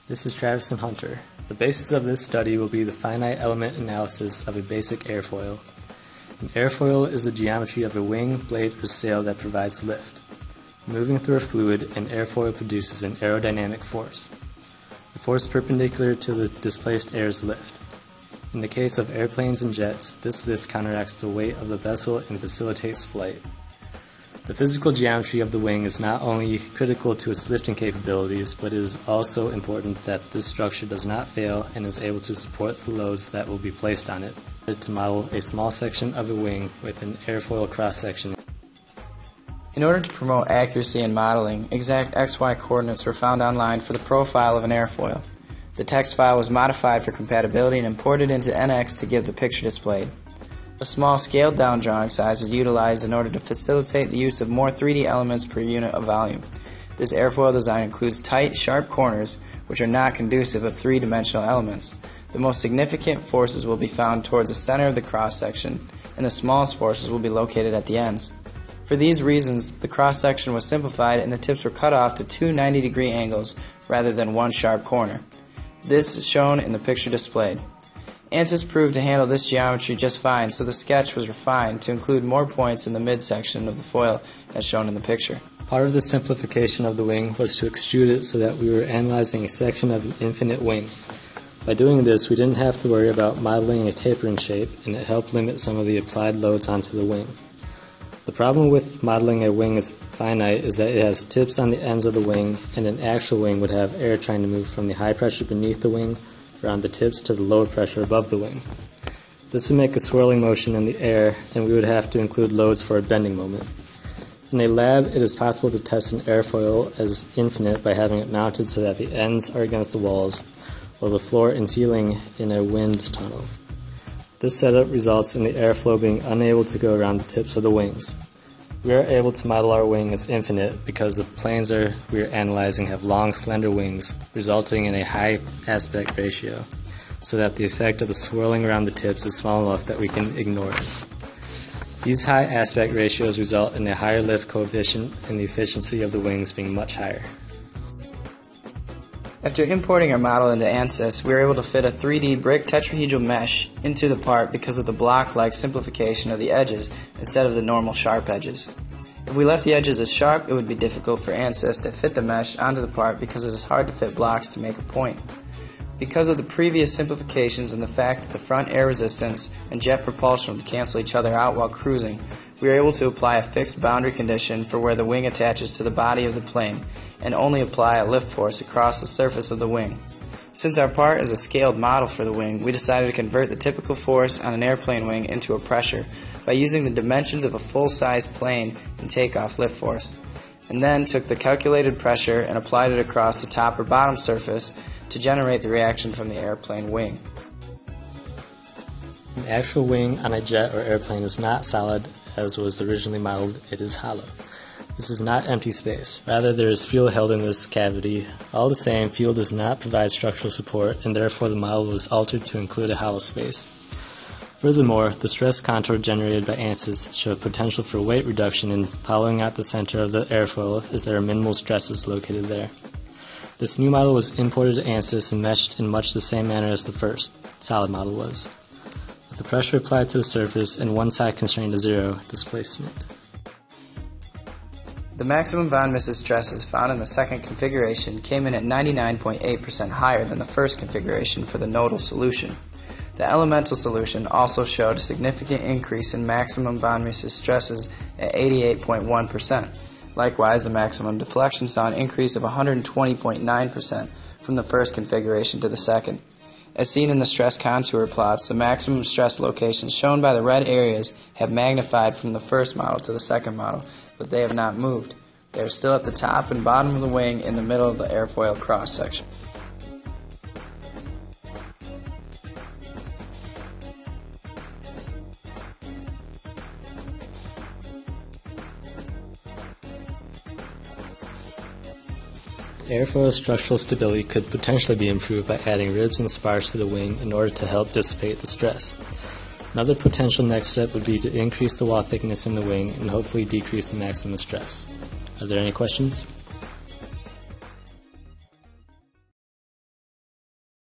This is Travis and Hunter. The basis of this study will be the finite element analysis of a basic airfoil. An airfoil is the geometry of a wing, blade, or sail that provides lift. Moving through a fluid, an airfoil produces an aerodynamic force. The force perpendicular to the displaced air's lift. In the case of airplanes and jets, this lift counteracts the weight of the vessel and facilitates flight. The physical geometry of the wing is not only critical to its lifting capabilities, but it is also important that this structure does not fail and is able to support the loads that will be placed on it. To model a small section of a wing with an airfoil cross-section. In order to promote accuracy in modeling, exact XY coordinates were found online for the profile of an airfoil. The text file was modified for compatibility and imported into NX to give the picture displayed. A small scaled-down drawing size is utilized in order to facilitate the use of more 3D elements per unit of volume. This airfoil design includes tight, sharp corners, which are not conducive of three-dimensional elements. The most significant forces will be found towards the center of the cross-section, and the smallest forces will be located at the ends. For these reasons, the cross-section was simplified and the tips were cut off to two 90-degree angles rather than one sharp corner. This is shown in the picture displayed. ANSYS proved to handle this geometry just fine, so the sketch was refined to include more points in the midsection of the foil as shown in the picture. Part of the simplification of the wing was to extrude it so that we were analyzing a section of an infinite wing. By doing this, we didn't have to worry about modeling a tapering shape, and it helped limit some of the applied loads onto the wing. The problem with modeling a wing as finite is that it has tips on the ends of the wing, and an actual wing would have air trying to move from the high pressure beneath the wing around the tips to the lower pressure above the wing. This would make a swirling motion in the air, and we would have to include loads for a bending moment. In a lab, it is possible to test an airfoil as infinite by having it mounted so that the ends are against the walls, while the floor and ceiling in a wind tunnel. This setup results in the airflow being unable to go around the tips of the wings. We are able to model our wing as infinite because the planes we are analyzing have long, slender wings, resulting in a high aspect ratio, so that the effect of the swirling around the tips is small enough that we can ignore it. These high aspect ratios result in a higher lift coefficient and the efficiency of the wings being much higher. After importing our model into ANSYS, we were able to fit a 3D brick tetrahedral mesh into the part because of the block-like simplification of the edges instead of the normal sharp edges. If we left the edges as sharp, it would be difficult for ANSYS to fit the mesh onto the part because it is hard to fit blocks to make a point. Because of the previous simplifications and the fact that the front air resistance and jet propulsion would cancel each other out while cruising, we are able to apply a fixed boundary condition for where the wing attaches to the body of the plane and only apply a lift force across the surface of the wing. Since our part is a scaled model for the wing, we decided to convert the typical force on an airplane wing into a pressure by using the dimensions of a full-size plane and takeoff lift force, and then took the calculated pressure and applied it across the top or bottom surface to generate the reaction from the airplane wing. An actual wing on a jet or airplane is not solid as was originally modeled, it is hollow. This is not empty space. Rather, there is fuel held in this cavity. All the same, fuel does not provide structural support, and therefore the model was altered to include a hollow space. Furthermore, the stress contour generated by ANSYS showed potential for weight reduction in hollowing out the center of the airfoil as there are minimal stresses located there. This new model was imported to ANSYS and meshed in much the same manner as the first solid model was, with the pressure applied to the surface and one side constrained to zero displacement. The maximum von Mises stresses found in the second configuration came in at 99.8% higher than the first configuration for the nodal solution. The elemental solution also showed a significant increase in maximum von Mises stresses at 88.1%. Likewise, the maximum deflection saw an increase of 120.9% from the first configuration to the second. As seen in the stress contour plots, the maximum stress locations shown by the red areas have magnified from the first model to the second model, but they have not moved. They are still at the top and bottom of the wing in the middle of the airfoil cross-section. The airfoil's structural stability could potentially be improved by adding ribs and spars to the wing in order to help dissipate the stress. Another potential next step would be to increase the wall thickness in the wing and hopefully decrease the maximum stress. Are there any questions?